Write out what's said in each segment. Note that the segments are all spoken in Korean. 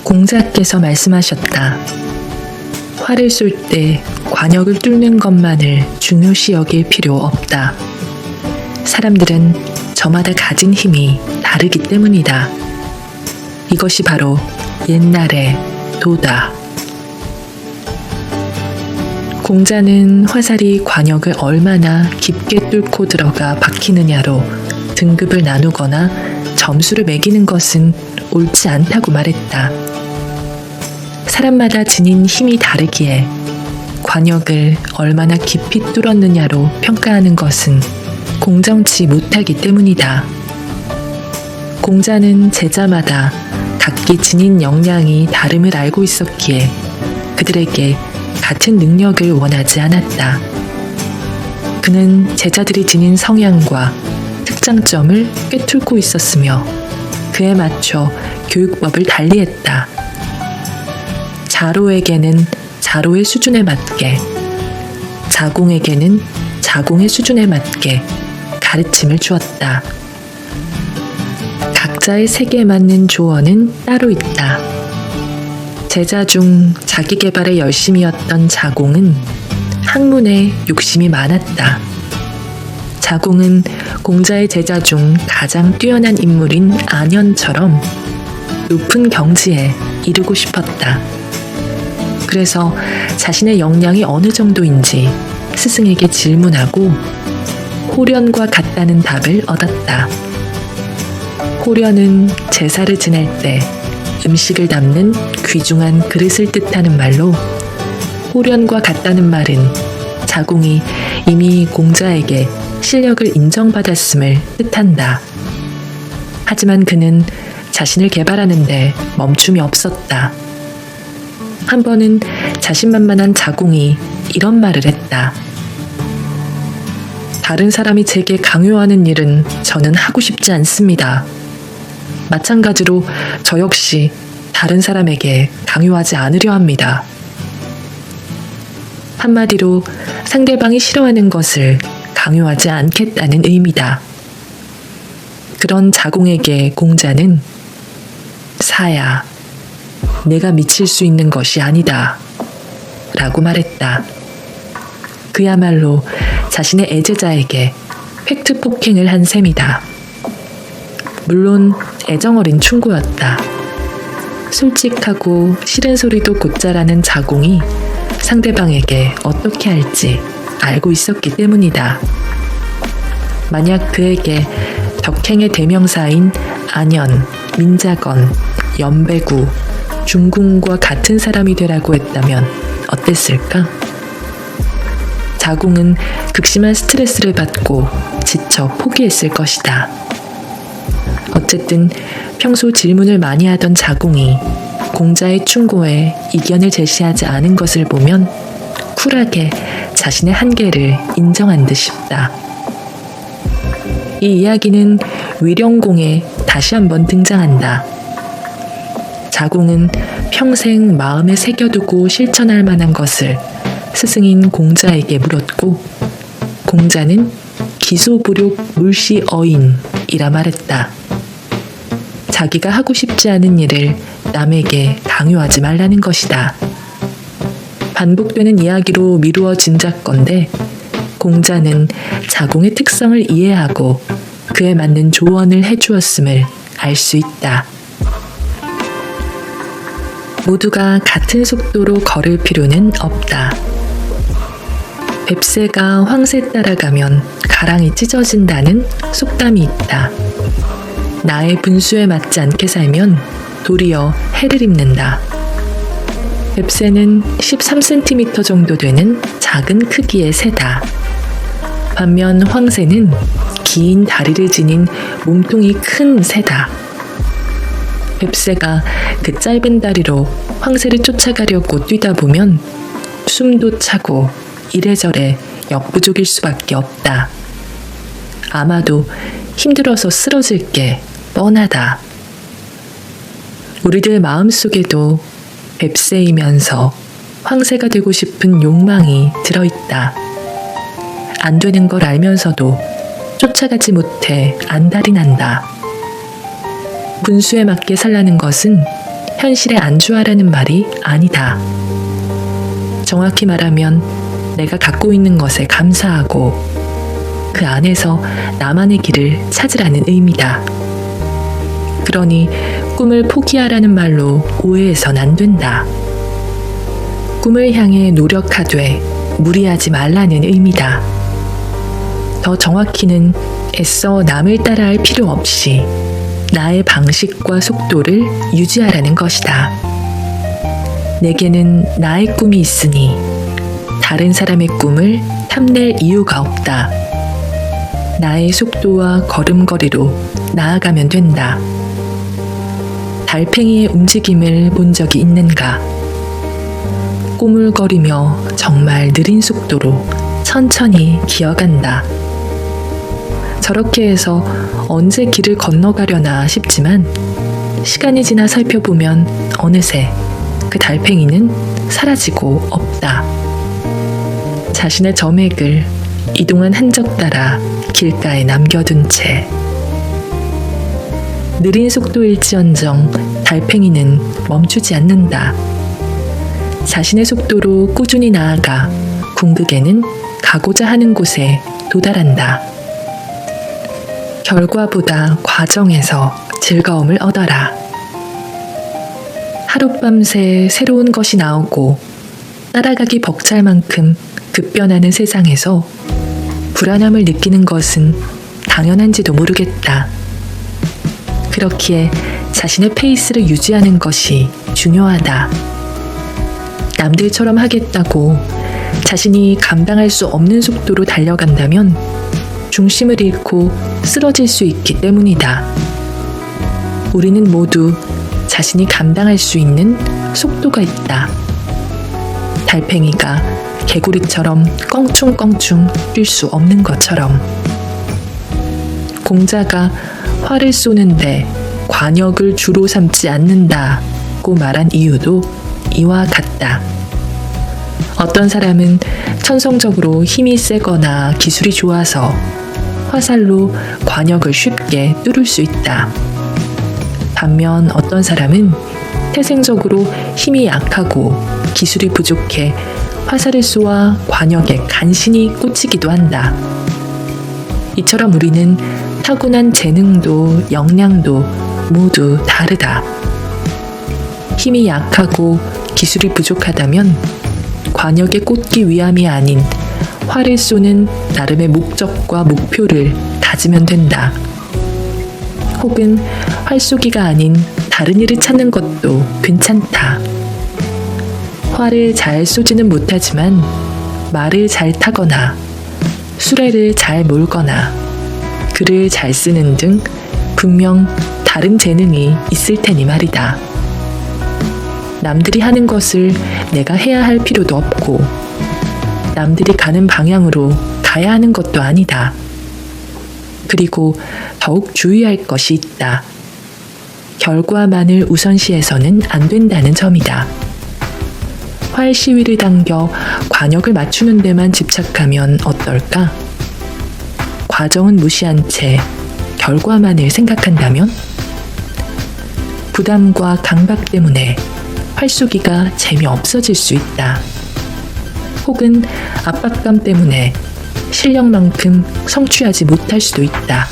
공자께서 말씀하셨다. 활을 쏠 때 관역을 뚫는 것만을 중요시 여길 필요 없다. 사람들은 저마다 가진 힘이 다르기 때문이다. 이것이 바로 옛날의 도다. 공자는 화살이 관역을 얼마나 깊게 뚫고 들어가 박히느냐로 등급을 나누거나 점수를 매기는 것은 옳지 않다고 말했다. 사람마다 지닌 힘이 다르기에 관역을 얼마나 깊이 뚫었느냐로 평가하는 것은 공정치 못하기 때문이다. 공자는 제자마다 각기 지닌 역량이 다름을 알고 있었기에 그들에게 같은 능력을 원하지 않았다. 그는 제자들이 지닌 성향과 특장점을 꿰뚫고 있었으며 그에 맞춰 교육법을 달리했다. 자로에게는 자로의 수준에 맞게, 자공에게는 자공의 수준에 맞게 가르침을 주었다. 각자의 세계에 맞는 조언은 따로 있다. 제자 중 자기 개발에 열심이었던 자공은 학문에 욕심이 많았다. 자공은 공자의 제자 중 가장 뛰어난 인물인 안현처럼 높은 경지에 이르고 싶었다. 그래서 자신의 역량이 어느 정도인지 스승에게 질문하고 호련과 같다는 답을 얻었다. 호련은 제사를 지낼 때 음식을 담는 귀중한 그릇을 뜻하는 말로 호련과 같다는 말은 자공이 이미 공자에게 실력을 인정받았음을 뜻한다. 하지만 그는 자신을 개발하는데 멈춤이 없었다. 한 번은 자신만만한 자공이 이런 말을 했다. 다른 사람이 제게 강요하는 일은 저는 하고 싶지 않습니다. 마찬가지로 저 역시 다른 사람에게 강요하지 않으려 합니다. 한마디로 상대방이 싫어하는 것을 강요하지 않겠다는 의미다. 그런 자공에게 공자는 사야, 내가 미칠 수 있는 것이 아니다 라고 말했다. 그야말로 자신의 애제자에게 팩트 폭행을 한 셈이다. 물론 애정어린 충고였다. 솔직하고 싫은 소리도 곧잘하는 자공이 상대방에게 어떻게 할지 알고 있었기 때문이다. 만약 그에게 덕행의 대명사인 안현, 민자건, 연배구, 중궁과 같은 사람이 되라고 했다면 어땠을까? 자공은 극심한 스트레스를 받고 지쳐 포기했을 것이다. 어쨌든 평소 질문을 많이 하던 자공이 공자의 충고에 이견을 제시하지 않은 것을 보면 쿨하게 자신의 한계를 인정한 듯 싶다. 이 이야기는 위령공에 다시 한번 등장한다. 자공은 평생 마음에 새겨두고 실천할 만한 것을 스승인 공자에게 물었고 공자는 기소부력 물시어인이라 말했다. 자기가 하고 싶지 않은 일을 남에게 강요하지 말라는 것이다. 반복되는 이야기로 미루어 짐작건대 공자는 자공의 특성을 이해하고 그에 맞는 조언을 해주었음을 알 수 있다. 모두가 같은 속도로 걸을 필요는 없다. 뱁새가 황새 따라가면 가랑이 찢어진다는 속담이 있다. 나의 분수에 맞지 않게 살면 도리어 해를 입는다. 뱁새는 13cm 정도 되는 작은 크기의 새다. 반면 황새는 긴 다리를 지닌 몸통이 큰 새다. 뱁새가 그 짧은 다리로 황새를 쫓아가려고 뛰다 보면 숨도 차고 이래저래 역부족일 수밖에 없다. 아마도 힘들어서 쓰러질 게 뻔하다. 우리들 마음속에도 뱁새이면서 황새가 되고 싶은 욕망이 들어있다. 안 되는 걸 알면서도 쫓아가지 못해 안달이 난다. 분수에 맞게 살라는 것은 현실에 안주하라는 말이 아니다. 정확히 말하면 내가 갖고 있는 것에 감사하고 그 안에서 나만의 길을 찾으라는 의미다. 그러니 꿈을 포기하라는 말로 오해해선 안 된다. 꿈을 향해 노력하되 무리하지 말라는 의미다. 더 정확히는 애써 남을 따라할 필요 없이 나의 방식과 속도를 유지하라는 것이다. 내게는 나의 꿈이 있으니 다른 사람의 꿈을 탐낼 이유가 없다. 나의 속도와 걸음걸이로 나아가면 된다. 달팽이의 움직임을 본 적이 있는가? 꼬물거리며 정말 느린 속도로 천천히 기어간다. 저렇게 해서 언제 길을 건너가려나 싶지만 시간이 지나 살펴보면 어느새 그 달팽이는 사라지고 없다. 자신의 점액을 이동한 흔적 따라 길가에 남겨둔 채 느린 속도일지언정 달팽이는 멈추지 않는다. 자신의 속도로 꾸준히 나아가 궁극에는 가고자 하는 곳에 도달한다. 결과보다 과정에서 즐거움을 얻어라. 하룻밤새 새로운 것이 나오고 따라가기 벅찰 만큼 급변하는 세상에서 불안함을 느끼는 것은 당연한지도 모르겠다. 그렇기에 자신의 페이스를 유지하는 것이 중요하다. 남들처럼 하겠다고 자신이 감당할 수 없는 속도로 달려간다면 중심을 잃고 쓰러질 수 있기 때문이다. 우리는 모두 자신이 감당할 수 있는 속도가 있다. 달팽이가 개구리처럼 껑충껑충 뛸 수 없는 것처럼 공자가 활을 쏘는데 관역을 주로 삼지 않는다고 말한 이유도 이와 같다. 어떤 사람은 천성적으로 힘이 세거나 기술이 좋아서 화살로 관역을 쉽게 뚫을 수 있다. 반면 어떤 사람은 태생적으로 힘이 약하고 기술이 부족해 화살을 쏘아 관역에 간신히 꽂히기도 한다. 이처럼 우리는 타고난 재능도 역량도 모두 다르다. 힘이 약하고 기술이 부족하다면 관역에 꽂기 위함이 아닌 활을 쏘는 나름의 목적과 목표를 다지면 된다. 혹은 활쏘기가 아닌 다른 일을 찾는 것도 괜찮다. 활을 잘 쏘지는 못하지만 말을 잘 타거나 수레를 잘 몰거나 글을 잘 쓰는 등 분명 다른 재능이 있을 테니 말이다. 남들이 하는 것을 내가 해야 할 필요도 없고 남들이 가는 방향으로 가야 하는 것도 아니다. 그리고 더욱 주의할 것이 있다. 결과만을 우선시해서는 안 된다는 점이다. 활 시위를 당겨 관역을 맞추는 데만 집착하면 어떨까? 과정은 무시한 채 결과만을 생각한다면? 부담과 강박 때문에 활쏘기가 재미없어질 수 있다. 혹은 압박감 때문에 실력만큼 성취하지 못할 수도 있다.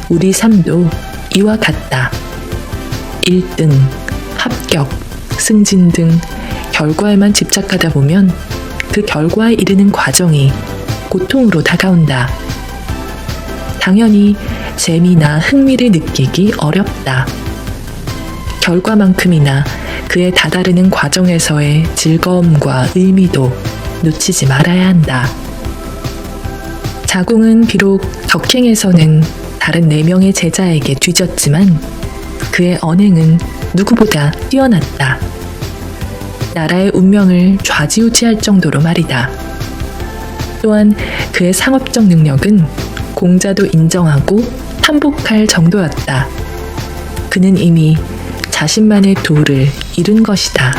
우리 삶도 이와 같다. 1등, 합격, 승진 등 결과에만 집착하다 보면 그 결과에 이르는 과정이 고통으로 다가온다. 당연히 재미나 흥미를 느끼기 어렵다. 결과만큼이나 그에 다다르는 과정에서의 즐거움과 의미도 놓치지 말아야 한다. 자궁은 비록 덕행에서는 다른 4명의 제자에게 뒤졌지만 그의 언행은 누구보다 뛰어났다. 나라의 운명을 좌지우지할 정도로 말이다. 또한 그의 상업적 능력은 공자도 인정하고 한복할 정도였다. 그는 이미 자신만의 도를 이룬 것이다.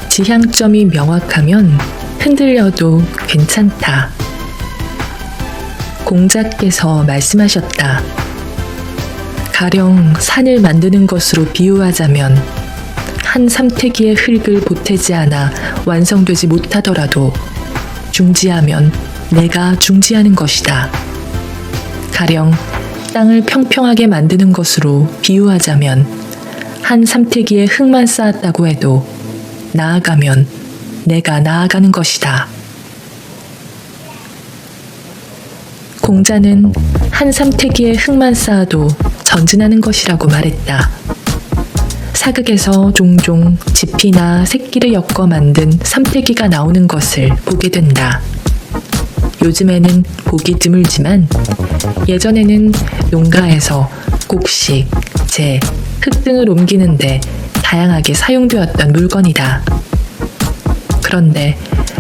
지향점이 명확하면 흔들려도 괜찮다. 공자께서 말씀하셨다. 가령 산을 만드는 것으로 비유하자면 한 삼태기의 흙을 보태지 않아 완성되지 못하더라도 중지하면 내가 중지하는 것이다. 가령 땅을 평평하게 만드는 것으로 비유하자면 한 삼태기의 흙만 쌓았다고 해도 나아가면 내가 나아가는 것이다. 공자는 한 삼태기의 흙만 쌓아도 전진하는 것이라고 말했다. 사극에서 종종 지피나 새끼를 엮어 만든 삼태기가 나오는 것을 보게 된다. 요즘에는 보기 드물지만 예전에는 농가에서 곡식, 재, 흙 등을 옮기는데 다양하게 사용되었던 물건이다. 그런데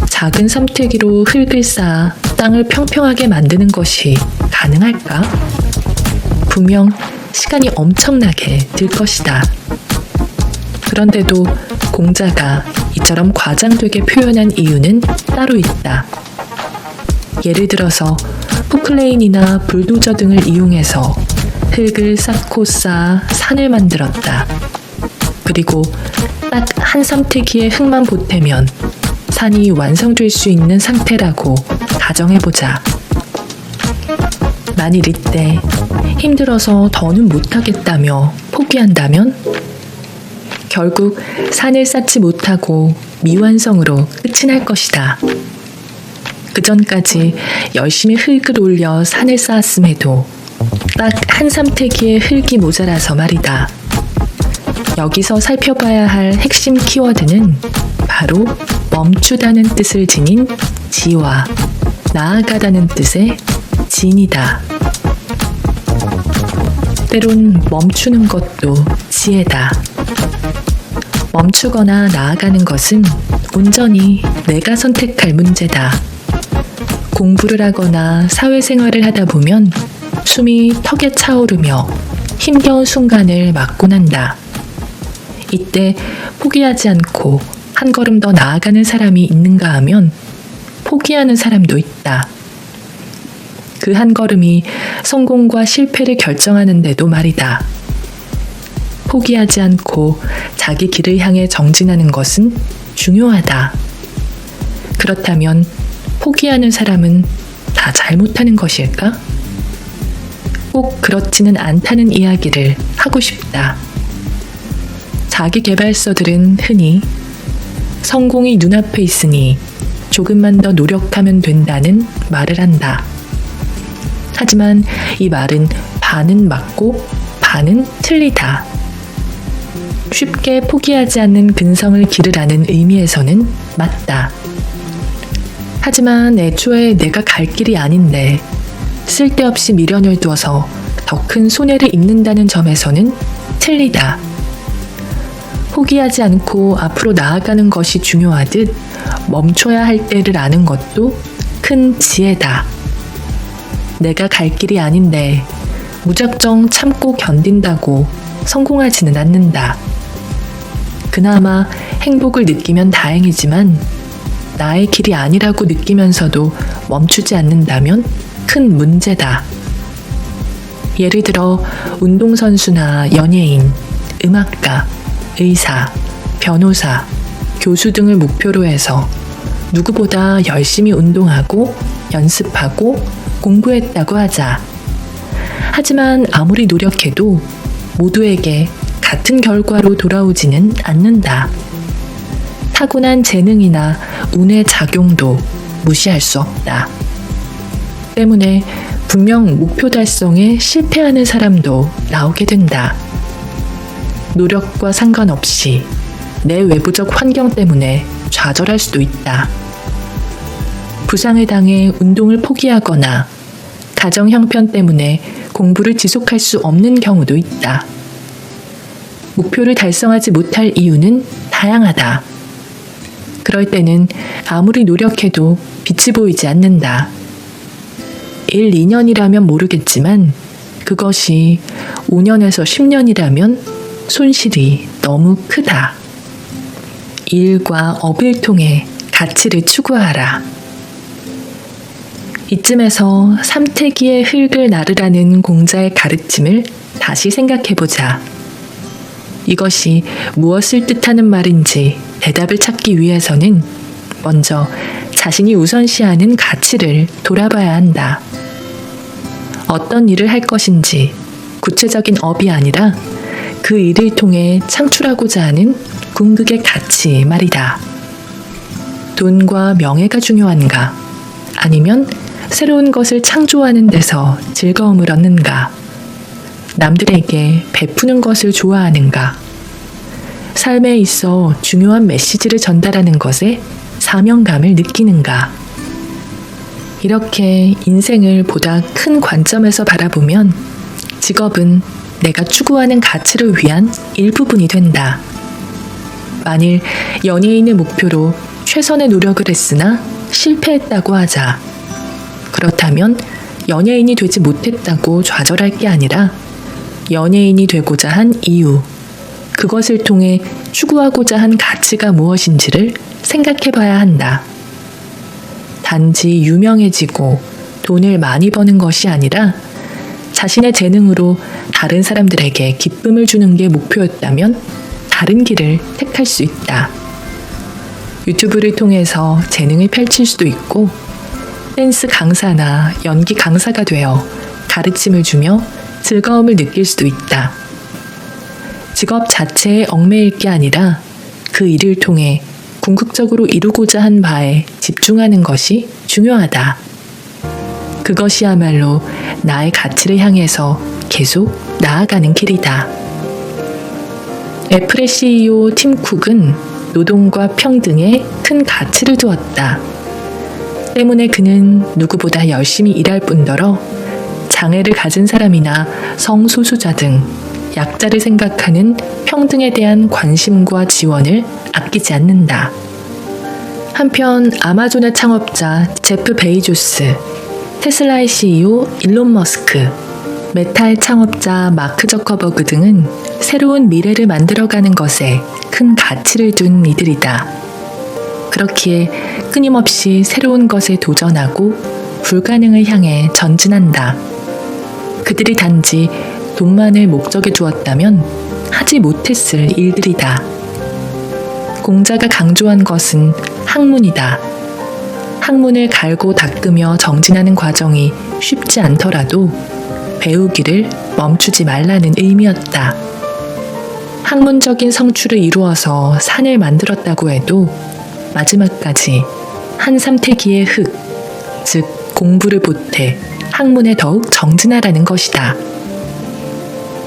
작은 삼태기로 흙을 쌓아 땅을 평평하게 만드는 것이 가능할까? 분명 시간이 엄청나게 들 것이다. 그런데도 공자가 이처럼 과장되게 표현한 이유는 따로 있다. 예를 들어서 포클레인이나 불도저 등을 이용해서 흙을 쌓고 쌓아 산을 만들었다. 그리고 딱 한 삼태기의 흙만 보태면 산이 완성될 수 있는 상태라고 가정해보자. 만일 이때 힘들어서 더는 못하겠다며 포기한다면 결국 산을 쌓지 못하고 미완성으로 끝이 날 것이다. 그 전까지 열심히 흙을 올려 산을 쌓았음에도 딱 한 삼태기의 흙이 모자라서 말이다. 여기서 살펴봐야 할 핵심 키워드는 바로 멈추다는 뜻을 지닌 지와 나아가다는 뜻의 진이다. 때론 멈추는 것도 지혜다. 멈추거나 나아가는 것은 온전히 내가 선택할 문제다. 공부를 하거나 사회생활을 하다 보면 숨이 턱에 차오르며 힘겨운 순간을 맞곤 한다. 이때 포기하지 않고 한 걸음 더 나아가는 사람이 있는가 하면 포기하는 사람도 있다. 그 한 걸음이 성공과 실패를 결정하는데도 말이다. 포기하지 않고 자기 길을 향해 정진하는 것은 중요하다. 그렇다면 포기하는 사람은 다 잘못하는 것일까? 꼭 그렇지는 않다는 이야기를 하고 싶다. 자기계발서들은 흔히 성공이 눈앞에 있으니 조금만 더 노력하면 된다는 말을 한다. 하지만 이 말은 반은 맞고 반은 틀리다. 쉽게 포기하지 않는 근성을 기르라는 의미에서는 맞다. 하지만 애초에 내가 갈 길이 아닌데 쓸데없이 미련을 둬서 더 큰 손해를 입는다는 점에서는 틀리다. 포기하지 않고 앞으로 나아가는 것이 중요하듯 멈춰야 할 때를 아는 것도 큰 지혜다. 내가 갈 길이 아닌데 무작정 참고 견딘다고 성공하지는 않는다. 그나마 행복을 느끼면 다행이지만 나의 길이 아니라고 느끼면서도 멈추지 않는다면 큰 문제다. 예를 들어 운동선수나 연예인, 음악가, 의사, 변호사, 교수 등을 목표로 해서 누구보다 열심히 운동하고 연습하고 공부했다고 하자. 하지만 아무리 노력해도 모두에게 같은 결과로 돌아오지는 않는다. 타고난 재능이나 운의 작용도 무시할 수 없다. 때문에 분명 목표 달성에 실패하는 사람도 나오게 된다. 노력과 상관없이 내 외부적 환경 때문에 좌절할 수도 있다. 부상을 당해 운동을 포기하거나 가정 형편 때문에 공부를 지속할 수 없는 경우도 있다. 목표를 달성하지 못할 이유는 다양하다. 그럴 때는 아무리 노력해도 빛이 보이지 않는다. 1, 2년이라면 모르겠지만 그것이 5년에서 10년이라면 손실이 너무 크다. 일과 업을 통해 가치를 추구하라. 이쯤에서 삼태기의 흙을 나르라는 공자의 가르침을 다시 생각해보자. 이것이 무엇을 뜻하는 말인지 대답을 찾기 위해서는 먼저 자신이 우선시하는 가치를 돌아봐야 한다. 어떤 일을 할 것인지 구체적인 업이 아니라 그 일을 통해 창출하고자 하는 궁극의 가치 말이다. 돈과 명예가 중요한가? 아니면 새로운 것을 창조하는 데서 즐거움을 얻는가? 남들에게 베푸는 것을 좋아하는가? 삶에 있어 중요한 메시지를 전달하는 것에 사명감을 느끼는가? 이렇게 인생을 보다 큰 관점에서 바라보면 직업은 내가 추구하는 가치를 위한 일부분이 된다. 만일 연예인의 목표로 최선의 노력을 했으나 실패했다고 하자. 그렇다면 연예인이 되지 못했다고 좌절할 게 아니라 연예인이 되고자 한 이유, 그것을 통해 추구하고자 한 가치가 무엇인지를 생각해 봐야 한다. 단지 유명해지고 돈을 많이 버는 것이 아니라 자신의 재능으로 다른 사람들에게 기쁨을 주는 게 목표였다면 다른 길을 택할 수 있다. 유튜브를 통해서 재능을 펼칠 수도 있고 댄스 강사나 연기 강사가 되어 가르침을 주며 즐거움을 느낄 수도 있다. 직업 자체에 얽매일 게 아니라 그 일을 통해 궁극적으로 이루고자 한 바에 집중하는 것이 중요하다. 그것이야말로 나의 가치를 향해서 계속 나아가는 길이다. 애플의 CEO 팀 쿡은 노동과 평등에 큰 가치를 두었다. 때문에 그는 누구보다 열심히 일할 뿐더러 장애를 가진 사람이나 성소수자 등 약자를 생각하는 평등에 대한 관심과 지원을 아끼지 않는다. 한편 아마존의 창업자 제프 베이조스, 테슬라의 CEO 일론 머스크, 메타의 창업자 마크 저커버그 등은 새로운 미래를 만들어가는 것에 큰 가치를 둔 이들이다. 그렇기에 끊임없이 새로운 것에 도전하고 불가능을 향해 전진한다. 그들이 단지 돈만을 목적에 두었다면 하지 못했을 일들이다. 공자가 강조한 것은 학문이다. 학문을 갈고 닦으며 정진하는 과정이 쉽지 않더라도 배우기를 멈추지 말라는 의미였다. 학문적인 성취를 이루어서 산을 만들었다고 해도 마지막까지 한 삼태기의 흙, 즉 공부를 보태 학문에 더욱 정진하라는 것이다.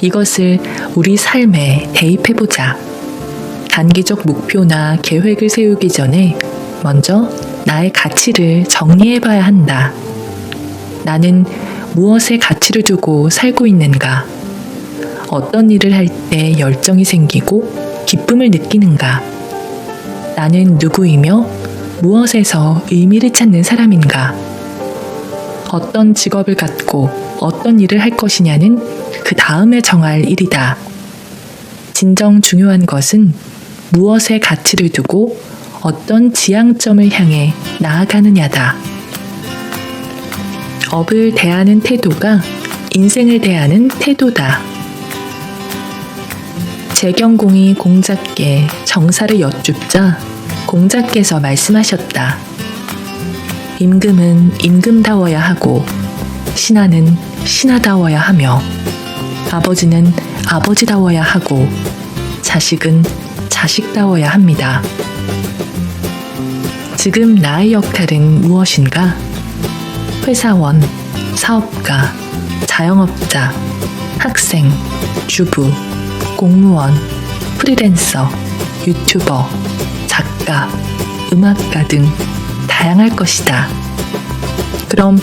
이것을 우리 삶에 대입해보자. 단기적 목표나 계획을 세우기 전에 먼저 나의 가치를 정리해봐야 한다. 나는 무엇에 가치를 두고 살고 있는가? 어떤 일을 할 때 열정이 생기고 기쁨을 느끼는가? 나는 누구이며 무엇에서 의미를 찾는 사람인가? 어떤 직업을 갖고 어떤 일을 할 것이냐는 그 다음에 정할 일이다. 진정 중요한 것은 무엇에 가치를 두고 어떤 지향점을 향해 나아가느냐다. 업을 대하는 태도가 인생을 대하는 태도다. 재경공이 공자께 정사를 여쭙자 공자께서 말씀하셨다. 임금은 임금다워야 하고 신하는 신하다워야 하며 아버지는 아버지다워야 하고 자식은 자식다워야 합니다. 지금 나의 역할은 무엇인가? 회사원, 사업가, 자영업자, 학생, 주부, 공무원, 프리랜서, 유튜버, 작가, 음악가 등 다양할 것이다. 그럼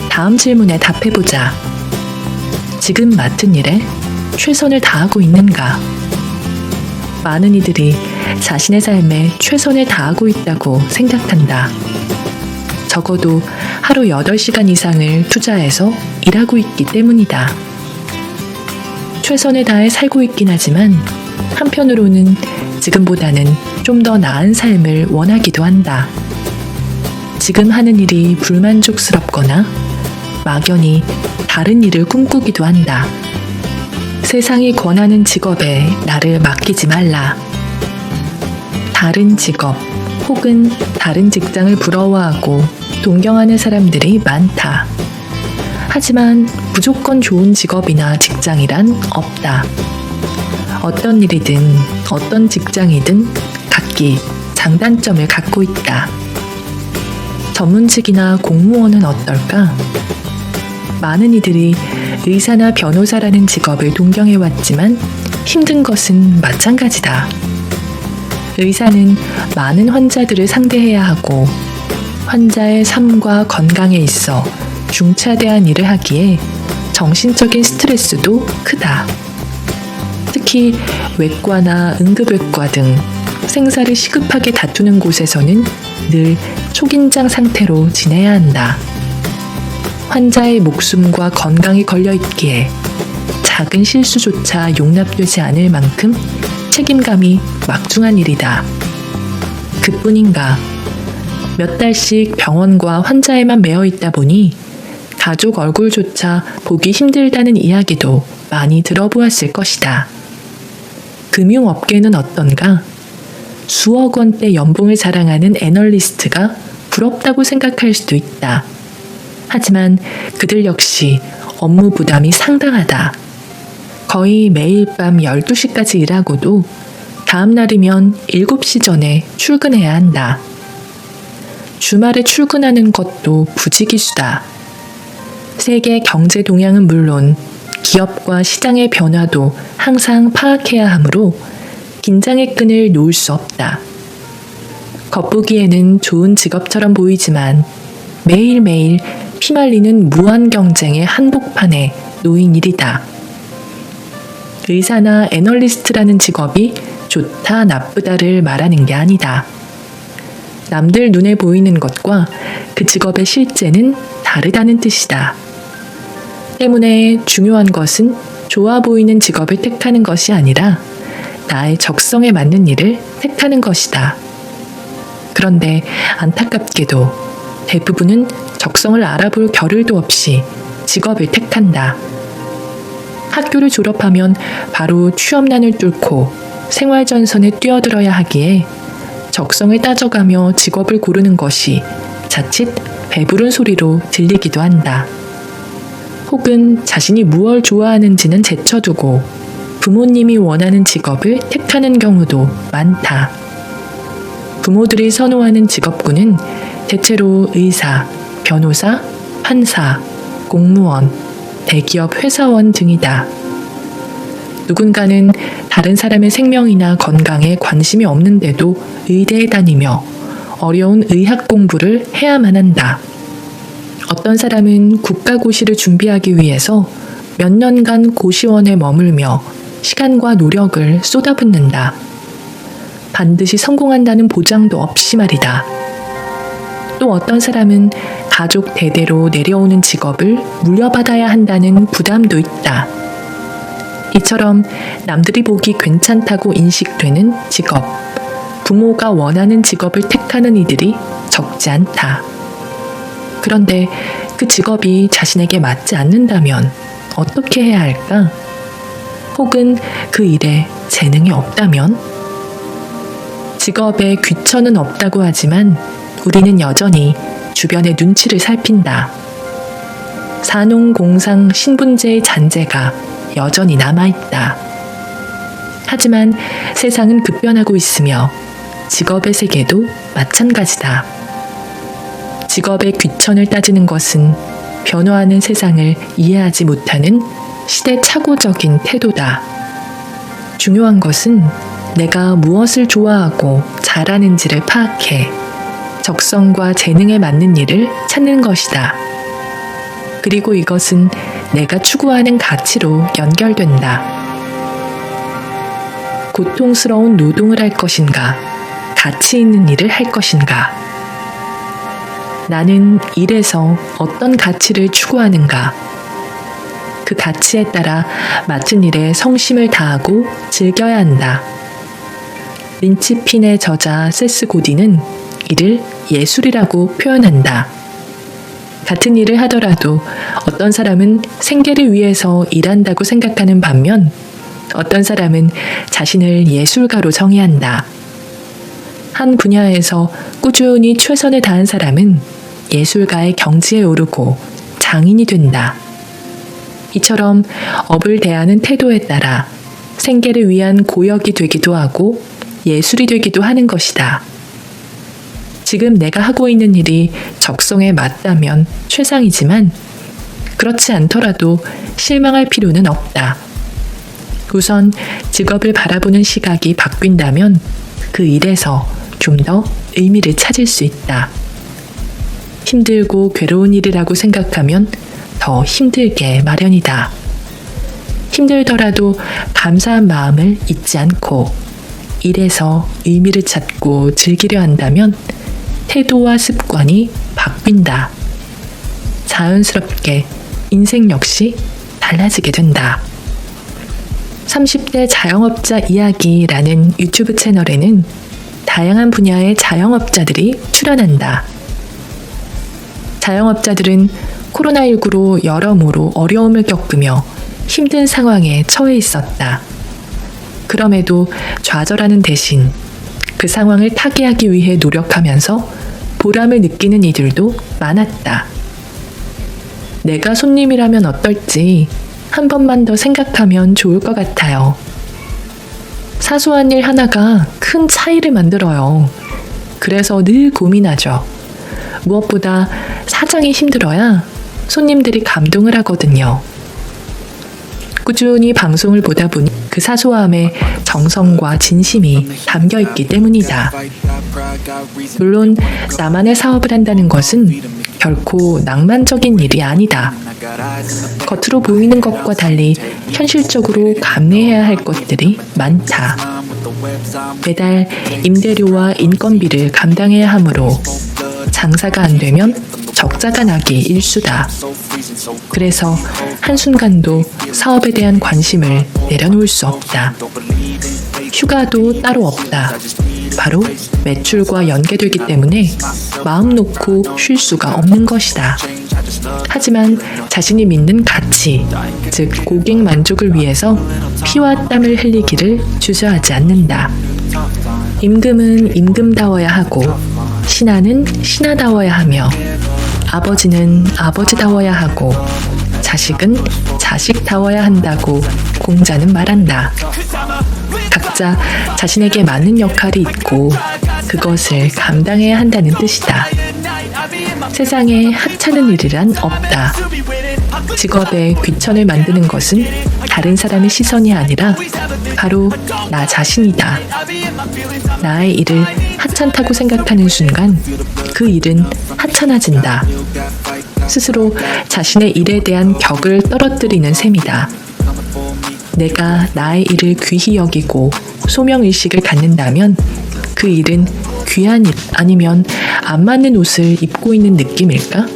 다음 질문에 답해보자. 지금 맡은 일에 최선을 다하고 있는가? 많은 이들이 자신의 삶에 최선을 다하고 있다고 생각한다. 적어도 하루 8시간 이상을 투자해서 일하고 있기 때문이다. 최선을 다해 살고 있긴 하지만 한편으로는 지금보다는 좀 더 나은 삶을 원하기도 한다. 지금 하는 일이 불만족스럽거나 막연히 다른 일을 꿈꾸기도 한다. 세상이 권하는 직업에 나를 맡기지 말라. 다른 직업 혹은 다른 직장을 부러워하고 동경하는 사람들이 많다. 하지만 무조건 좋은 직업이나 직장이란 없다. 어떤 일이든 어떤 직장이든 각기 장단점을 갖고 있다. 전문직이나 공무원은 어떨까? 많은 이들이 의사나 변호사라는 직업을 동경해왔지만 힘든 것은 마찬가지다. 의사는 많은 환자들을 상대해야 하고 환자의 삶과 건강에 있어 중차대한 일을 하기에 정신적인 스트레스도 크다. 특히 외과나 응급외과 등 생사를 시급하게 다투는 곳에서는 늘 초긴장 상태로 지내야 한다. 환자의 목숨과 건강이 걸려있기에 작은 실수조차 용납되지 않을 만큼 책임감이 막중한 일이다. 그뿐인가, 몇 달씩 병원과 환자에만 매여 있다 보니 가족 얼굴조차 보기 힘들다는 이야기도 많이 들어보았을 것이다. 금융업계는 어떤가? 수억 원대 연봉을 자랑하는 애널리스트가 부럽다고 생각할 수도 있다. 하지만 그들 역시 업무 부담이 상당하다. 거의 매일 밤 12시까지 일하고도 다음 날이면 7시 전에 출근해야 한다. 주말에 출근하는 것도 부지기수다. 세계 경제 동향은 물론 기업과 시장의 변화도 항상 파악해야 하므로 긴장의 끈을 놓을 수 없다. 겉보기에는 좋은 직업처럼 보이지만 매일매일 피말리는 무한 경쟁의 한복판에 놓인 일이다. 의사나 애널리스트라는 직업이 좋다 나쁘다를 말하는 게 아니다. 남들 눈에 보이는 것과 그 직업의 실제는 다르다는 뜻이다. 때문에 중요한 것은 좋아 보이는 직업을 택하는 것이 아니라 나의 적성에 맞는 일을 택하는 것이다. 그런데 안타깝게도 대부분은 적성을 알아볼 겨를도 없이 직업을 택한다. 학교를 졸업하면 바로 취업난을 뚫고 생활전선에 뛰어들어야 하기에 적성을 따져가며 직업을 고르는 것이 자칫 배부른 소리로 들리기도 한다. 혹은 자신이 무엇을 좋아하는지는 제쳐두고 부모님이 원하는 직업을 택하는 경우도 많다. 부모들이 선호하는 직업군은 대체로 의사, 변호사, 판사, 공무원, 대기업 회사원 등이다. 누군가는 다른 사람의 생명이나 건강에 관심이 없는데도 의대에 다니며 어려운 의학 공부를 해야만 한다. 어떤 사람은 국가고시를 준비하기 위해서 몇 년간 고시원에 머물며 시간과 노력을 쏟아붓는다. 반드시 성공한다는 보장도 없이 말이다. 또 어떤 사람은 가족 대대로 내려오는 직업을 물려받아야 한다는 부담도 있다. 이처럼 남들이 보기 괜찮다고 인식되는 직업, 부모가 원하는 직업을 택하는 이들이 적지 않다. 그런데 그 직업이 자신에게 맞지 않는다면 어떻게 해야 할까? 혹은 그 일에 재능이 없다면? 직업에 귀천은 없다고 하지만 우리는 여전히 주변의 눈치를 살핀다. 산농공상 신분제의 잔재가 여전히 남아있다. 하지만 세상은 급변하고 있으며 직업의 세계도 마찬가지다. 직업의 귀천을 따지는 것은 변화하는 세상을 이해하지 못하는 시대착오적인 태도다. 중요한 것은 내가 무엇을 좋아하고 잘하는지를 파악해 적성과 재능에 맞는 일을 찾는 것이다. 그리고 이것은 내가 추구하는 가치로 연결된다. 고통스러운 노동을 할 것인가, 가치 있는 일을 할 것인가. 나는 일에서 어떤 가치를 추구하는가. 그 가치에 따라 맡은 일에 성심을 다하고 즐겨야 한다. 린치핀의 저자 세스 고디는 이를 예술이라고 표현한다. 같은 일을 하더라도 어떤 사람은 생계를 위해서 일한다고 생각하는 반면 어떤 사람은 자신을 예술가로 정의한다. 한 분야에서 꾸준히 최선을 다한 사람은 예술가의 경지에 오르고 장인이 된다. 이처럼 업을 대하는 태도에 따라 생계를 위한 고역이 되기도 하고 예술이 되기도 하는 것이다. 지금 내가 하고 있는 일이 적성에 맞다면 최상이지만 그렇지 않더라도 실망할 필요는 없다. 우선 직업을 바라보는 시각이 바뀐다면 그 일에서 좀 더 의미를 찾을 수 있다. 힘들고 괴로운 일이라고 생각하면 더 힘들게 마련이다. 힘들더라도 감사한 마음을 잊지 않고 일에서 의미를 찾고 즐기려 한다면 태도와 습관이 바뀐다. 자연스럽게 인생 역시 달라지게 된다. 30대 자영업자 이야기라는 유튜브 채널에는 다양한 분야의 자영업자들이 출연한다. 자영업자들은 코로나19로 여러모로 어려움을 겪으며 힘든 상황에 처해 있었다. 그럼에도 좌절하는 대신 그 상황을 타개하기 위해 노력하면서 보람을 느끼는 이들도 많았다. 내가 손님이라면 어떨지 한 번만 더 생각하면 좋을 것 같아요. 사소한 일 하나가 큰 차이를 만들어요. 그래서 늘 고민하죠. 무엇보다 사장이 힘들어야 손님들이 감동을 하거든요. 꾸준히 방송을 보다 보니 그 사소함에 정성과 진심이 담겨 있기 때문이다. 물론 나만의 사업을 한다는 것은 결코 낭만적인 일이 아니다. 겉으로 보이는 것과 달리 현실적으로 감내해야 할 것들이 많다. 매달 임대료와 인건비를 감당해야 하므로 장사가 안 되면 적자가 나기 일쑤다. 그래서 한순간도 사업에 대한 관심을 내려놓을 수 없다. 휴가도 따로 없다. 바로 매출과 연계되기 때문에 마음 놓고 쉴 수가 없는 것이다. 하지만 자신이 믿는 가치, 즉 고객 만족을 위해서 피와 땀을 흘리기를 주저하지 않는다. 임금은 임금다워야 하고 신하는 신하다워야 하며 아버지는 아버지다워야 하고 자식은 자식다워야 한다고 공자는 말한다. 각자 자신에게 맞는 역할이 있고 그것을 감당해야 한다는 뜻이다. 세상에 하찮은 일이란 없다. 직업에 귀천을 만드는 것은 다른 사람의 시선이 아니라 바로 나 자신이다. 나의 일을 하찮다고 생각하는 순간 그 일은 하찮아진다. 스스로 자신의 일에 대한 격을 떨어뜨리는 셈이다. 내가 나의 일을 귀히 여기고 소명의식을 갖는다면 그 일은 귀한 일 아니면 안 맞는 옷을 입고 있는 느낌일까?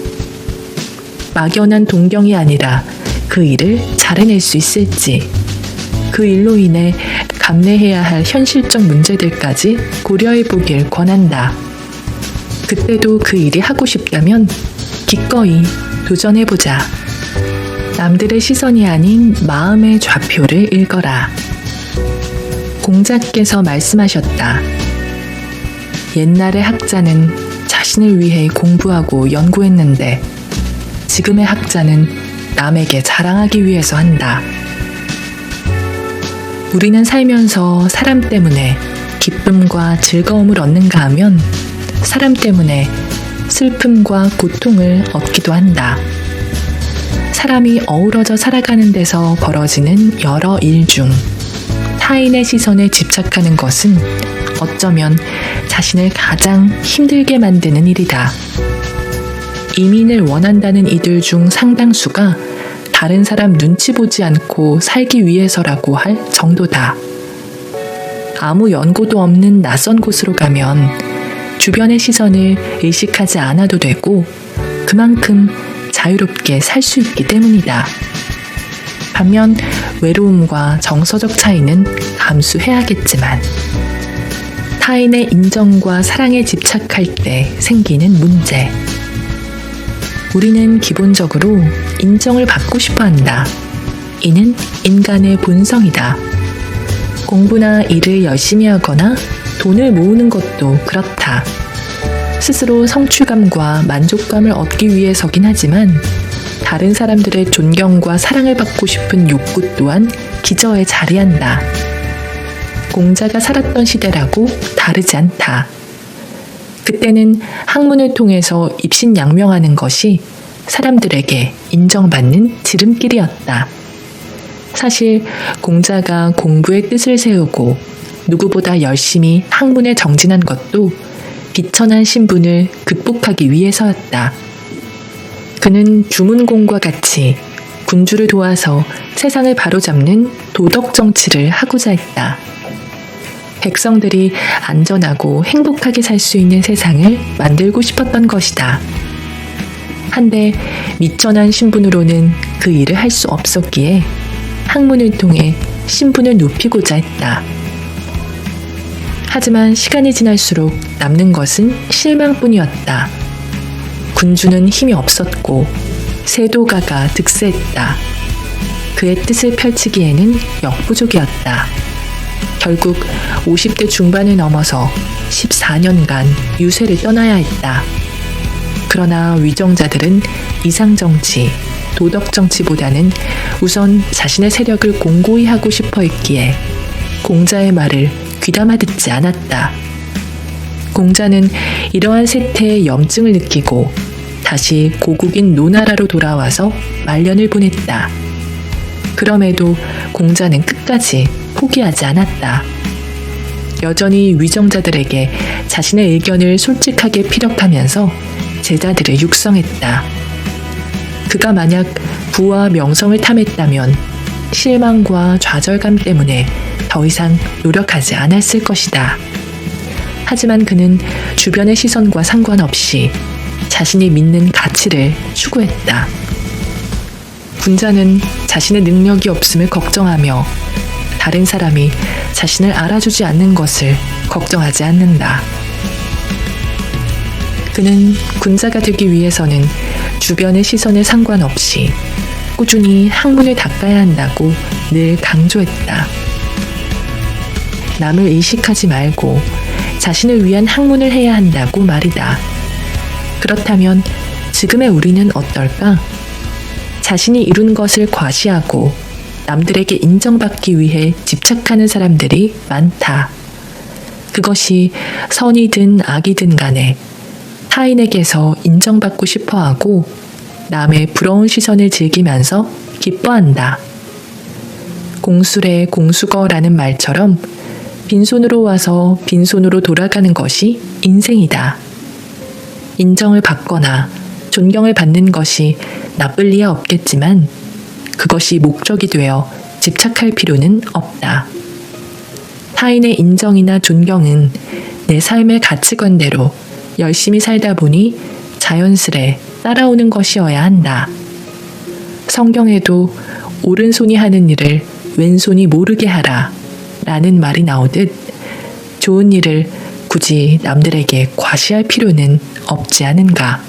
막연한 동경이 아니라 그 일을 잘해낼 수 있을지, 그 일로 인해 감내해야 할 현실적 문제들까지 고려해 보길 권한다. 그때도 그 일이 하고 싶다면 기꺼이 도전해보자. 남들의 시선이 아닌 마음의 좌표를 읽어라. 공자께서 말씀하셨다. 옛날의 학자는 자신을 위해 공부하고 연구했는데 지금의 학자는 남에게 자랑하기 위해서 한다. 우리는 살면서 사람 때문에 기쁨과 즐거움을 얻는가 하면 사람 때문에 슬픔과 고통을 얻기도 한다. 사람이 어우러져 살아가는 데서 벌어지는 여러 일 중 타인의 시선에 집착하는 것은 어쩌면 자신을 가장 힘들게 만드는 일이다. 이민을 원한다는 이들 중 상당수가 다른 사람 눈치 보지 않고 살기 위해서라고 할 정도다. 아무 연고도 없는 낯선 곳으로 가면 주변의 시선을 의식하지 않아도 되고 그만큼 자유롭게 살 수 있기 때문이다. 반면 외로움과 정서적 차이는 감수해야겠지만 타인의 인정과 사랑에 집착할 때 생기는 문제. 우리는 기본적으로 인정을 받고 싶어 한다. 이는 인간의 본성이다. 공부나 일을 열심히 하거나 돈을 모으는 것도 그렇다. 스스로 성취감과 만족감을 얻기 위해서긴 하지만 다른 사람들의 존경과 사랑을 받고 싶은 욕구 또한 기저에 자리한다. 공자가 살았던 시대라고 다르지 않다. 그때는 학문을 통해서 입신양명하는 것이 사람들에게 인정받는 지름길이었다. 사실 공자가 공부의 뜻을 세우고 누구보다 열심히 학문에 정진한 것도 비천한 신분을 극복하기 위해서였다. 그는 주문공과 같이 군주를 도와서 세상을 바로잡는 도덕 정치를 하고자 했다. 백성들이 안전하고 행복하게 살 수 있는 세상을 만들고 싶었던 것이다. 한데 미천한 신분으로는 그 일을 할 수 없었기에 학문을 통해 신분을 높이고자 했다. 하지만 시간이 지날수록 남는 것은 실망뿐이었다. 군주는 힘이 없었고 세도가가 득세했다. 그의 뜻을 펼치기에는 역부족이었다. 결국 50대 중반을 넘어서 14년간 유세를 떠나야 했다. 그러나 위정자들은 이상정치, 도덕정치보다는 우선 자신의 세력을 공고히 하고 싶어 했기에 공자의 말을 귀담아 듣지 않았다. 공자는 이러한 세태의 염증을 느끼고 다시 고국인 노나라로 돌아와서 말년을 보냈다. 그럼에도 공자는 끝까지 포기하지 않았다. 여전히 위정자들에게 자신의 의견을 솔직하게 피력하면서 제자들을 육성했다. 그가 만약 부와 명성을 탐했다면 실망과 좌절감 때문에 더 이상 노력하지 않았을 것이다. 하지만 그는 주변의 시선과 상관없이 자신이 믿는 가치를 추구했다. 군자는 자신의 능력이 없음을 걱정하며 다른 사람이 자신을 알아주지 않는 것을 걱정하지 않는다. 그는 군자가 되기 위해서는 주변의 시선에 상관없이 꾸준히 학문을 닦아야 한다고 늘 강조했다. 남을 의식하지 말고 자신을 위한 학문을 해야 한다고 말이다. 그렇다면 지금의 우리는 어떨까? 자신이 이룬 것을 과시하고 남들에게 인정받기 위해 집착하는 사람들이 많다. 그것이 선이든 악이든 간에 타인에게서 인정받고 싶어하고 남의 부러운 시선을 즐기면서 기뻐한다. 공술의 공수거라는 말처럼 빈손으로 와서 빈손으로 돌아가는 것이 인생이다. 인정을 받거나 존경을 받는 것이 나쁠 리야 없겠지만 그것이 목적이 되어 집착할 필요는 없다. 타인의 인정이나 존경은 내 삶의 가치관대로 열심히 살다 보니 자연스레 따라오는 것이어야 한다. 성경에도 오른손이 하는 일을 왼손이 모르게 하라 라는 말이 나오듯 좋은 일을 굳이 남들에게 과시할 필요는 없지 않은가.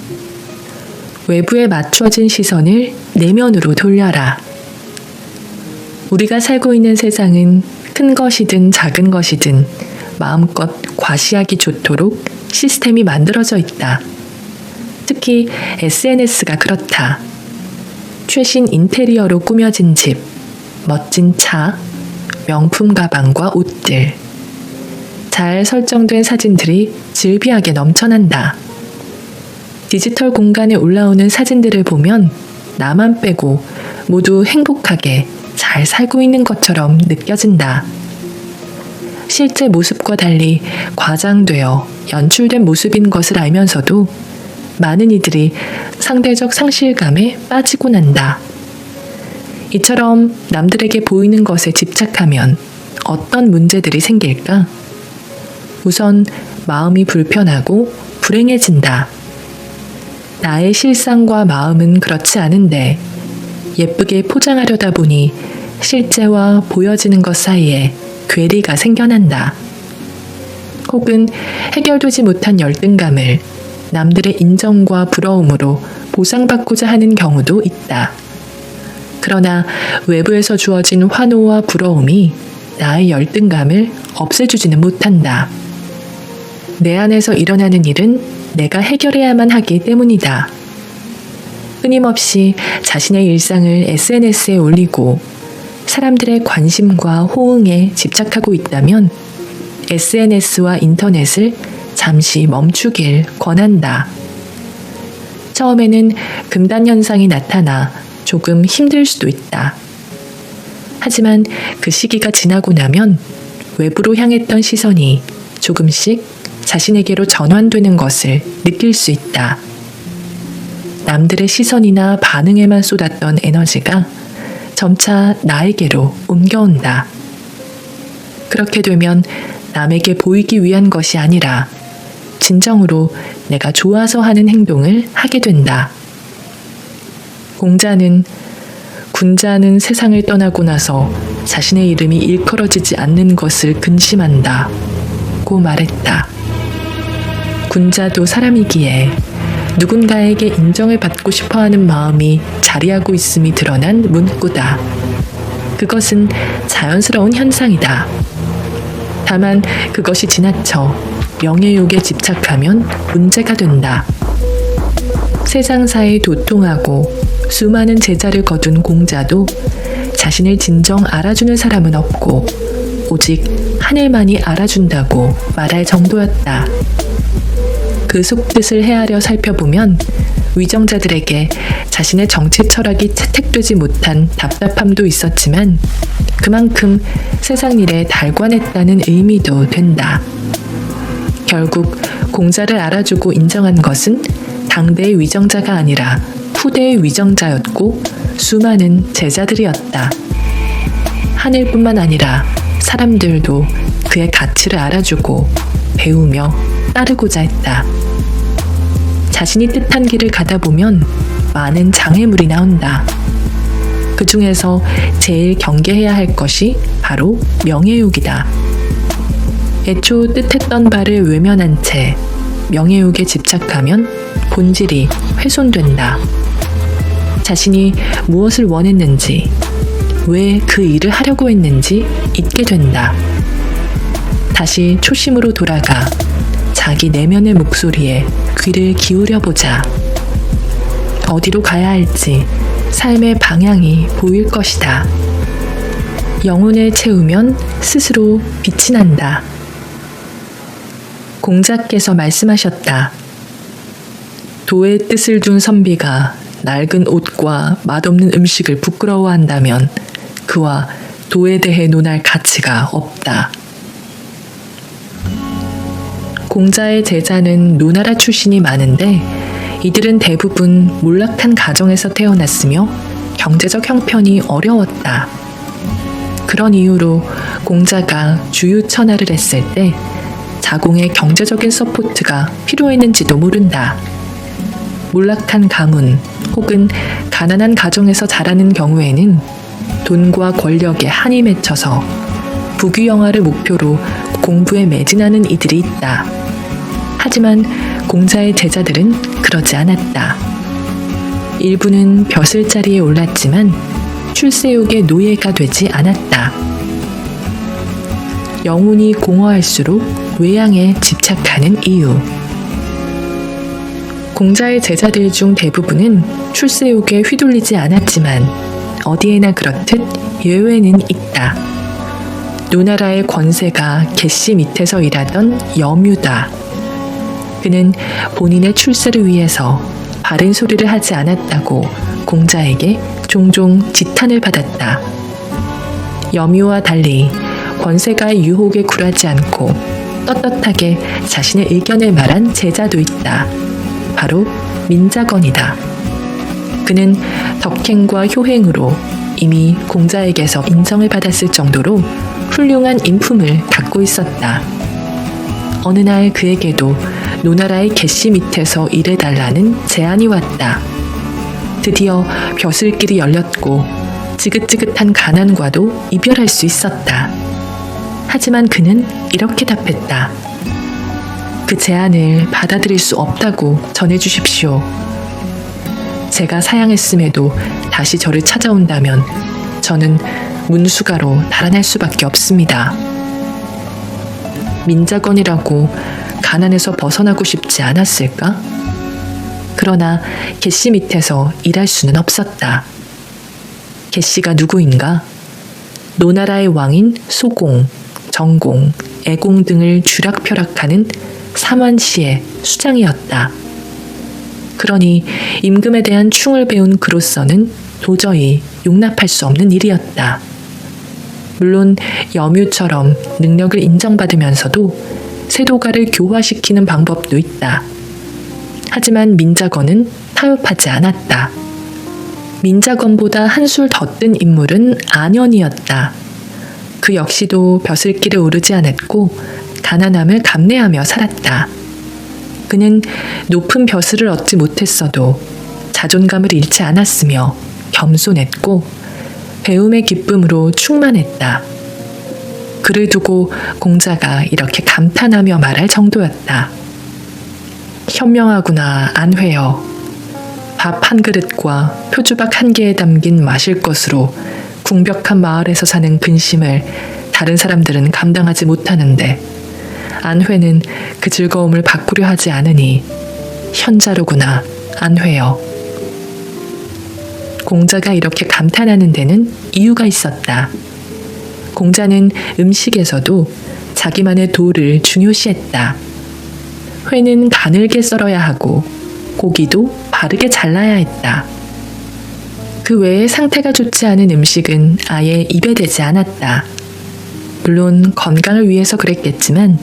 외부에 맞춰진 시선을 내면으로 돌려라. 우리가 살고 있는 세상은 큰 것이든 작은 것이든 마음껏 과시하기 좋도록 시스템이 만들어져 있다. 특히 SNS가 그렇다. 최신 인테리어로 꾸며진 집, 멋진 차, 명품 가방과 옷들. 잘 설정된 사진들이 즐비하게 넘쳐난다. 디지털 공간에 올라오는 사진들을 보면 나만 빼고 모두 행복하게 잘 살고 있는 것처럼 느껴진다. 실제 모습과 달리 과장되어 연출된 모습인 것을 알면서도 많은 이들이 상대적 상실감에 빠지곤 한다. 이처럼 남들에게 보이는 것에 집착하면 어떤 문제들이 생길까? 우선 마음이 불편하고 불행해진다. 나의 실상과 마음은 그렇지 않은데 예쁘게 포장하려다 보니 실제와 보여지는 것 사이에 괴리가 생겨난다. 혹은 해결되지 못한 열등감을 남들의 인정과 부러움으로 보상받고자 하는 경우도 있다. 그러나 외부에서 주어진 환호와 부러움이 나의 열등감을 없애주지는 못한다. 내 안에서 일어나는 일은 내가 해결해야만 하기 때문이다. 끊임없이 자신의 일상을 SNS에 올리고 사람들의 관심과 호응에 집착하고 있다면 SNS와 인터넷을 잠시 멈추길 권한다. 처음에는 금단 현상이 나타나 조금 힘들 수도 있다. 하지만 그 시기가 지나고 나면 외부로 향했던 시선이 조금씩 자신에게로 전환되는 것을 느낄 수 있다. 남들의 시선이나 반응에만 쏟았던 에너지가 점차 나에게로 옮겨온다. 그렇게 되면 남에게 보이기 위한 것이 아니라 진정으로 내가 좋아서 하는 행동을 하게 된다. 군자는 세상을 떠나고 나서 자신의 이름이 일컬어지지 않는 것을 근심한다. 고 말했다. 군자도 사람이기에 누군가에게 인정을 받고 싶어하는 마음이 자리하고 있음이 드러난 문구다. 그것은 자연스러운 현상이다. 다만 그것이 지나쳐 명예욕에 집착하면 문제가 된다. 세상사에 도통하고 수많은 제자를 거둔 공자도 자신을 진정 알아주는 사람은 없고 오직 하늘만이 알아준다고 말할 정도였다. 그 속뜻을 헤아려 살펴보면 위정자들에게 자신의 정치 철학이 채택되지 못한 답답함도 있었지만 그만큼 세상 일에 달관했다는 의미도 된다. 결국 공자를 알아주고 인정한 것은 당대의 위정자가 아니라 후대의 위정자였고 수많은 제자들이었다. 하늘뿐만 아니라 사람들도 그의 가치를 알아주고 배우며 따르고자 했다. 자신이 뜻한 길을 가다 보면 많은 장애물이 나온다. 그 중에서 제일 경계해야 할 것이 바로 명예욕이다. 애초 뜻했던 바를 외면한 채 명예욕에 집착하면 본질이 훼손된다. 자신이 무엇을 원했는지, 왜 그 일을 하려고 했는지 잊게 된다. 다시 초심으로 돌아가 자기 내면의 목소리에 귀를 기울여 보자. 어디로 가야 할지 삶의 방향이 보일 것이다. 영혼을 채우면 스스로 빛이 난다. 공자께서 말씀하셨다. 도의 뜻을 둔 선비가 낡은 옷과 맛없는 음식을 부끄러워한다면 그와 도에 대해 논할 가치가 없다. 공자의 제자는 노나라 출신이 많은데 이들은 대부분 몰락한 가정에서 태어났으며 경제적 형편이 어려웠다. 그런 이유로 공자가 주유천하를 했을 때 자공의 경제적인 서포트가 필요했는지도 모른다. 몰락한 가문 혹은 가난한 가정에서 자라는 경우에는 돈과 권력에 한이 맺혀서 부귀영화를 목표로 공부에 매진하는 이들이 있다. 하지만 공자의 제자들은 그러지 않았다. 일부는 벼슬자리에 올랐지만 출세욕의 노예가 되지 않았다. 영혼이 공허할수록 외양에 집착하는 이유. 공자의 제자들 중 대부분은 출세욕에 휘둘리지 않았지만 어디에나 그렇듯 예외는 있다. 노나라의 권세가 개씨 밑에서 일하던 염유다. 그는 본인의 출세를 위해서 바른 소리를 하지 않았다고 공자에게 종종 지탄을 받았다. 염유와 달리 권세가의 유혹에 굴하지 않고 떳떳하게 자신의 의견을 말한 제자도 있다. 바로 민자건이다. 그는 덕행과 효행으로 이미 공자에게서 인정을 받았을 정도로 훌륭한 인품을 갖고 있었다. 어느 날 그에게도 노나라의 개씨 밑에서 일해달라는 제안이 왔다. 드디어 벼슬길이 열렸고 지긋지긋한 가난과도 이별할 수 있었다. 하지만 그는 이렇게 답했다. 그 제안을 받아들일 수 없다고 전해주십시오. 제가 사양했음에도 다시 저를 찾아온다면 저는 문수가로 달아날 수밖에 없습니다. 민자건이라고 가난에서 벗어나고 싶지 않았을까? 그러나 개씨 밑에서 일할 수는 없었다. 개씨가 누구인가? 노나라의 왕인 소공, 정공, 애공 등을 쥐락펴락하는 삼환시의 수장이었다. 그러니 임금에 대한 충을 배운 그로서는 도저히 용납할 수 없는 일이었다. 물론 염유처럼 능력을 인정받으면서도 세도가를 교화시키는 방법도 있다. 하지만 민자건은 타협하지 않았다. 민자건보다 한술 더 뜬 인물은 안현이었다. 그 역시도 벼슬길에 오르지 않았고 가난함을 감내하며 살았다. 그는 높은 벼슬을 얻지 못했어도 자존감을 잃지 않았으며 겸손했고 배움의 기쁨으로 충만했다. 그를 두고 공자가 이렇게 감탄하며 말할 정도였다. 현명하구나 안회여. 밥 한 그릇과 표주박 한 개에 담긴 마실 것으로 궁벽한 마을에서 사는 근심을 다른 사람들은 감당하지 못하는데 안회는 그 즐거움을 바꾸려 하지 않으니 현자로구나 안회여. 공자가 이렇게 감탄하는 데는 이유가 있었다. 공자는 음식에서도 자기만의 도를 중요시했다. 회는 가늘게 썰어야 하고 고기도 바르게 잘라야 했다. 그 외에 상태가 좋지 않은 음식은 아예 입에 대지 않았다. 물론 건강을 위해서 그랬겠지만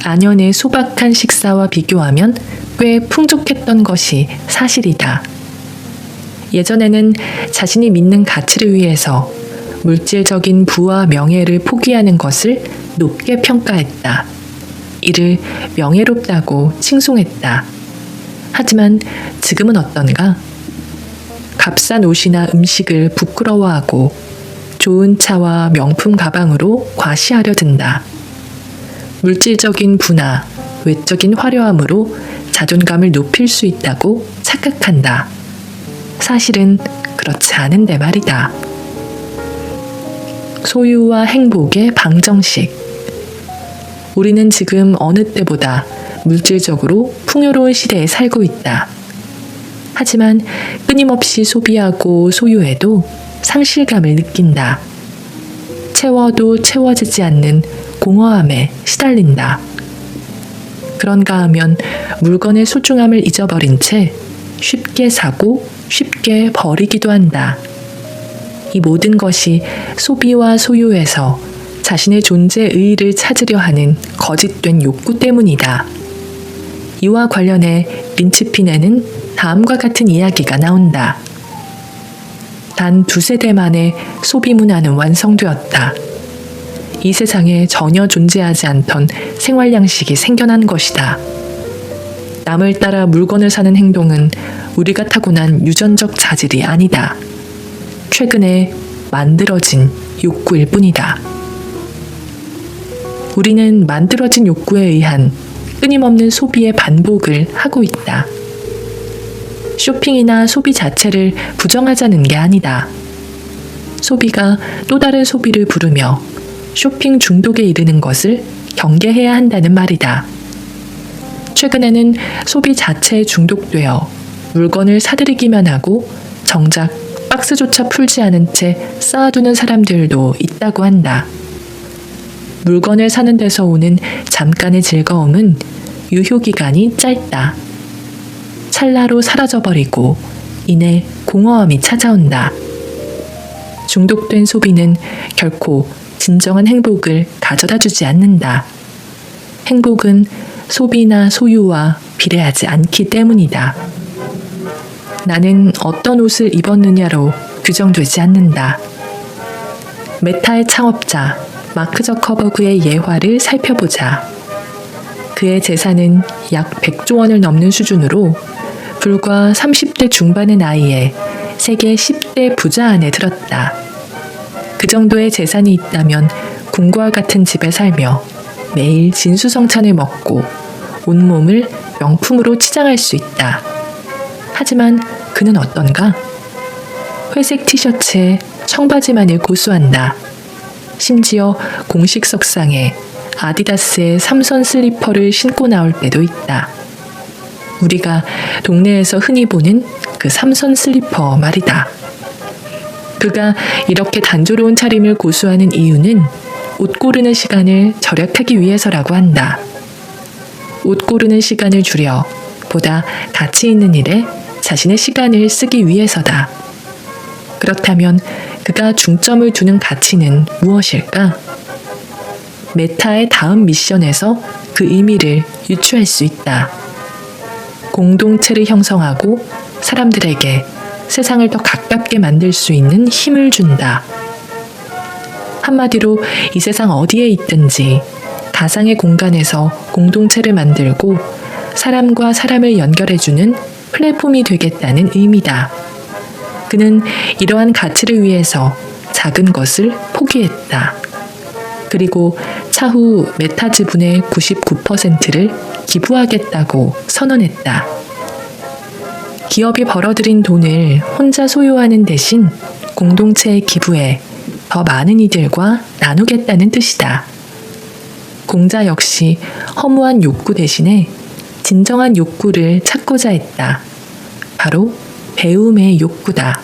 안현의 소박한 식사와 비교하면 꽤 풍족했던 것이 사실이다. 예전에는 자신이 믿는 가치를 위해서 물질적인 부와 명예를 포기하는 것을 높게 평가했다. 이를 명예롭다고 칭송했다. 하지만 지금은 어떤가? 값싼 옷이나 음식을 부끄러워하고 좋은 차와 명품 가방으로 과시하려 든다. 물질적인 부나 외적인 화려함으로 자존감을 높일 수 있다고 착각한다. 사실은 그렇지 않은데 말이다. 소유와 행복의 방정식. 우리는 지금 어느 때보다 물질적으로 풍요로운 시대에 살고 있다. 하지만 끊임없이 소비하고 소유해도 상실감을 느낀다. 채워도 채워지지 않는 공허함에 시달린다. 그런가 하면 물건의 소중함을 잊어버린 채 쉽게 사고 쉽게 버리기도 한다. 이 모든 것이 소비와 소유에서 자신의 존재 의의를 찾으려 하는 거짓된 욕구 때문이다. 이와 관련해 린치핀에는 다음과 같은 이야기가 나온다. 단 2세대 만에 소비 문화는 완성되었다. 이 세상에 전혀 존재하지 않던 생활 양식이 생겨난 것이다. 남을 따라 물건을 사는 행동은 우리가 타고난 유전적 자질이 아니다. 최근에 만들어진 욕구일 뿐이다. 우리는 만들어진 욕구에 의한 끊임없는 소비의 반복을 하고 있다. 쇼핑이나 소비 자체를 부정하자는 게 아니다. 소비가 또 다른 소비를 부르며 쇼핑 중독에 이르는 것을 경계해야 한다는 말이다. 최근에는 소비 자체에 중독되어 물건을 사들이기만 하고 정작 박스조차 풀지 않은 채 쌓아두는 사람들도 있다고 한다. 물건을 사는 데서 오는 잠깐의 즐거움은 유효기간이 짧다. 찰나로 사라져버리고 이내 공허함이 찾아온다. 중독된 소비는 결코 진정한 행복을 가져다 주지 않는다. 행복은 소비나 소유와 비례하지 않기 때문이다. 나는 어떤 옷을 입었느냐로 규정되지 않는다. 메타의 창업자 마크 저커버그의 예화를 살펴보자. 그의 재산은 약 100조 원을 넘는 수준으로 불과 30대 중반의 나이에 세계 10대 부자 안에 들었다. 그 정도의 재산이 있다면 궁궐 같은 집에 살며 매일 진수성찬을 먹고 온몸을 명품으로 치장할 수 있다. 하지만 그 그는 어떤가? 회색 티셔츠에 청바지만을 고수한다. 심지어 공식 석상에 아디다스의 3선 슬리퍼를 신고 나올 때도 있다. 우리가 동네에서 흔히 보는 그 3선 슬리퍼 말이다. 그가 이렇게 단조로운 차림을 고수하는 이유는 옷 고르는 시간을 절약하기 위해서라고 한다. 옷 고르는 시간을 줄여 보다 가치 있는 일에 자신의 시간을 쓰기 위해서다. 그렇다면 그가 중점을 두는 가치는 무엇일까? 메타의 다음 미션에서 그 의미를 유추할 수 있다. 공동체를 형성하고 사람들에게 세상을 더 가깝게 만들 수 있는 힘을 준다. 한마디로 이 세상 어디에 있든지 가상의 공간에서 공동체를 만들고 사람과 사람을 연결해주는 플랫폼이 되겠다는 의미다. 그는 이러한 가치를 위해서 작은 것을 포기했다. 그리고 차후 메타 지분의 99%를 기부하겠다고 선언했다. 기업이 벌어들인 돈을 혼자 소유하는 대신 공동체에 기부해 더 많은 이들과 나누겠다는 뜻이다. 공자 역시 허무한 욕구 대신에 진정한 욕구를 찾고자 했다. 바로 배움의 욕구다.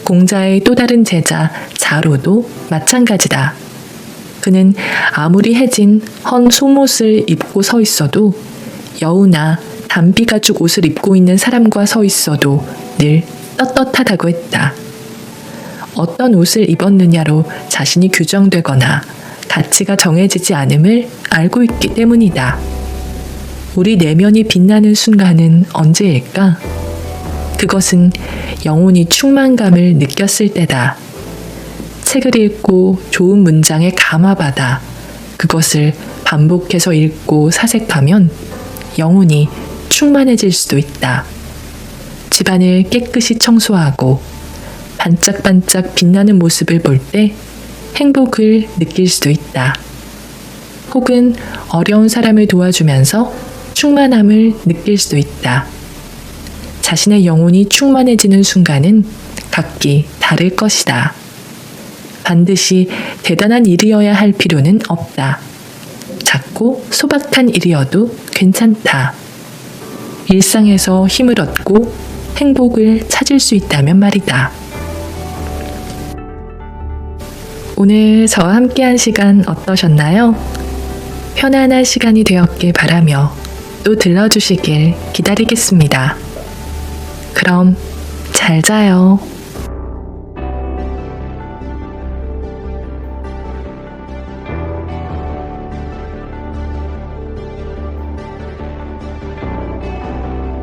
공자의 또 다른 제자 자로도 마찬가지다. 그는 아무리 해진 헌 속옷을 입고 서 있어도 여우나 담비 가죽 옷을 입고 있는 사람과 서 있어도 늘 떳떳하다고 했다. 어떤 옷을 입었느냐로 자신이 규정되거나 가치가 정해지지 않음을 알고 있기 때문이다. 우리 내면이 빛나는 순간은 언제일까? 그것은 영혼이 충만감을 느꼈을 때다. 책을 읽고 좋은 문장에 감화받아 그것을 반복해서 읽고 사색하면 영혼이 충만해질 수도 있다. 집안을 깨끗이 청소하고 반짝반짝 빛나는 모습을 볼 때 행복을 느낄 수도 있다. 혹은 어려운 사람을 도와주면서 충만함을 느낄 수도 있다. 자신의 영혼이 충만해지는 순간은 각기 다를 것이다. 반드시 대단한 일이어야 할 필요는 없다. 작고 소박한 일이어도 괜찮다. 일상에서 힘을 얻고 행복을 찾을 수 있다면 말이다. 오늘 저와 함께한 시간 어떠셨나요? 편안한 시간이 되었길 바라며 또 들러주시길 기다리겠습니다. 그럼 잘 자요.